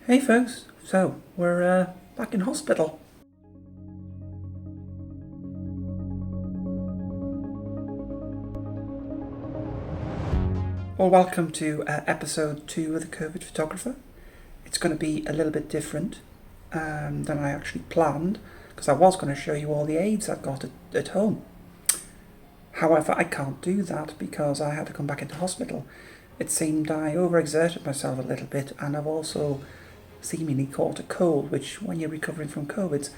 Hey folks, so we're back in hospital. Well, welcome to episode 2 of the COVID photographer. It's going to be a little bit different than I actually planned, because I was going to show you all the aids I've got at home. However, I can't do that because I had to come back into hospital. It seemed I overexerted myself a little bit, and I've also seemingly caught a cold, which when you're recovering from COVID's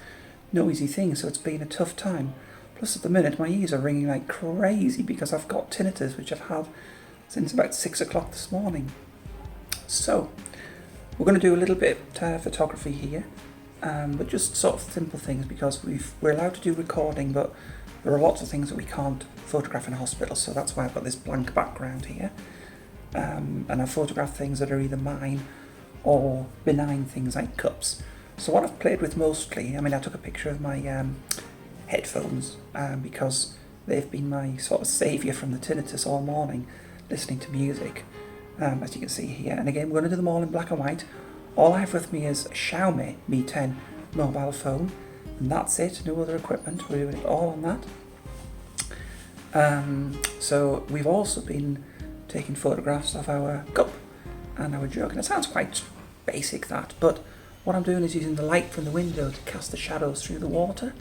no easy thing, so it's been a tough time. Plus at the minute my ears are ringing like crazy because I've got tinnitus, which I've had since about 6 o'clock this morning. So we're going to do a little bit photography here, but just sort of simple things because we're allowed to do recording, but there are lots of things that we can't photograph in hospital, so that's why I've got this blank background here, and I've photographed things that are either mine or benign things like cups. So what I've played with mostly, I took a picture of my headphones because they've been my sort of saviour from the tinnitus all morning, listening to music, as you can see here. And again, we're going to do them all in black and white. All I have with me is a Xiaomi Mi 10 mobile phone, and that's it, no other equipment. We're doing it all on that. So we've also been taking photographs of our cup and our jug, and it sounds quite basic that, but what I'm doing is using the light from the window to cast the shadows through the water,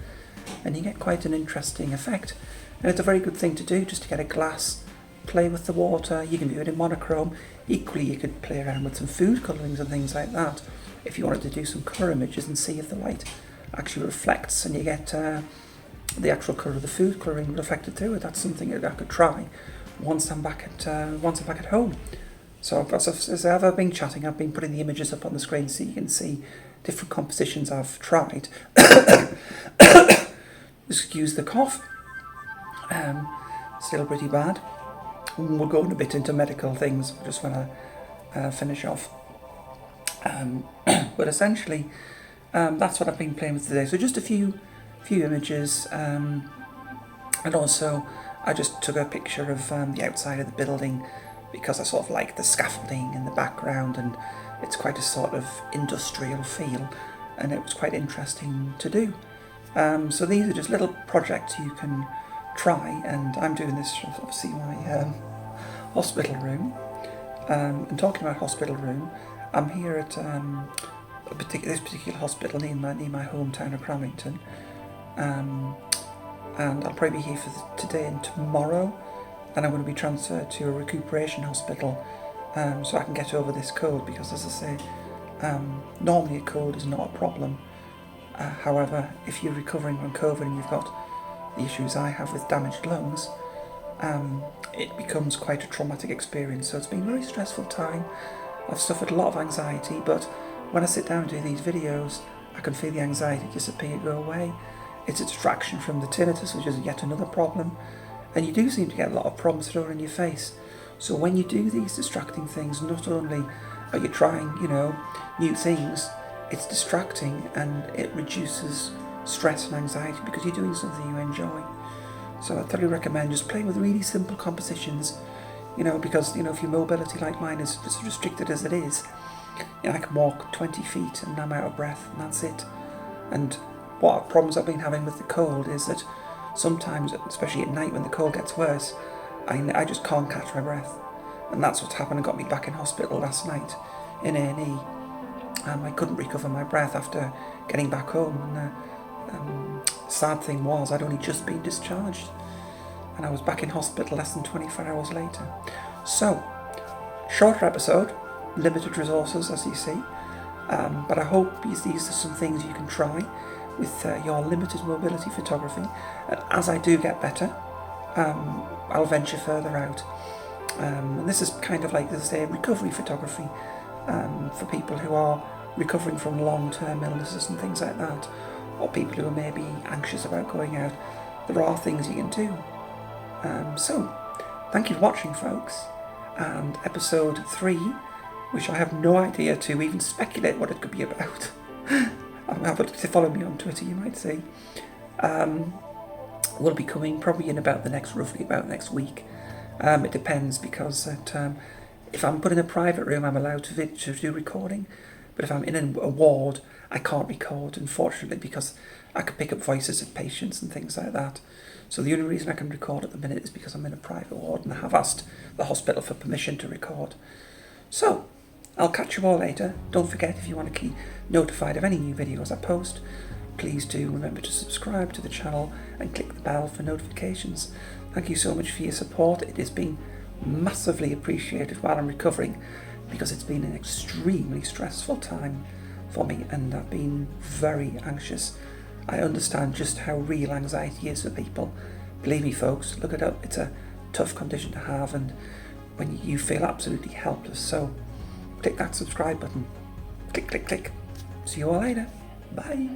and you get quite an interesting effect. And it's a very good thing to do, just to get a glass, play with the water. You can do it in monochrome. Equally, you could play around with some food colourings and things like that if you wanted to do some colour images and see if the light actually reflects and you get the actual colour of the food colouring reflected through it. That's something that I could try once I'm back at home. So as I've been chatting, I've been putting the images up on the screen so you can see different compositions I've tried. Excuse the cough. Still pretty bad. We're going a bit into medical things just when I finish off. But essentially, that's what I've been playing with today. So just a few images, and also I just took a picture of the outside of the building, because I sort of like the scaffolding in the background, and it's quite a sort of industrial feel, and it was quite interesting to do. So these are just little projects you can try, and I'm doing this from obviously my hospital room. And talking about hospital room, I'm here at this particular hospital near my hometown of Cramington, and I'll probably be here for today and tomorrow. And I'm going to be transferred to a recuperation hospital so I can get over this cold, because as I say, normally a cold is not a problem. However, if you're recovering from COVID and you've got the issues I have with damaged lungs, it becomes quite a traumatic experience. So it's been a very stressful time. I've suffered a lot of anxiety, but when I sit down and do these videos, I can feel the anxiety disappear, go away. It's a distraction from the tinnitus, which is yet another problem. And you do seem to get a lot of problems thrown in your face. So when you do these distracting things, not only are you trying, new things, it's distracting and it reduces stress and anxiety because you're doing something you enjoy. So I thoroughly recommend just playing with really simple compositions, because, if your mobility like mine is as restricted as it is, I can walk 20 feet and I'm out of breath, and that's it. And what problems I've been having with the cold is that sometimes, especially at night when the cold gets worse, I just can't catch my breath. And that's what's happened and got me back in hospital last night in A&E. I couldn't recover my breath after getting back home. And sad thing was, I'd only just been discharged. And I was back in hospital less than 24 hours later. So, shorter episode, limited resources as you see. But I hope these are some things you can try with your limited mobility photography, and as I do get better, I'll venture further out. And this is kind of like, as I say, recovery photography for people who are recovering from long-term illnesses and things like that, or people who are maybe anxious about going out. There are things you can do. So, thank you for watching, folks. And episode 3, which I have no idea to even speculate what it could be about. If you follow me on Twitter, you might see. Will be coming probably in roughly about next week. It depends, because if I'm put in a private room, I'm allowed to do recording. But if I'm in a ward, I can't record, unfortunately, because I could pick up voices of patients and things like that. So the only reason I can record at the minute is because I'm in a private ward and I have asked the hospital for permission to record. So, I'll catch you all later. Don't forget, if you want to keep notified of any new videos I post, please do remember to subscribe to the channel and click the bell for notifications. Thank you so much for your support. It has been massively appreciated while I'm recovering, because it's been an extremely stressful time for me and I've been very anxious. I understand just how real anxiety is for people. Believe me folks, look it up. It's a tough condition to have, and when you feel absolutely helpless. So click that subscribe button. Click, click, click. See you all later. Bye.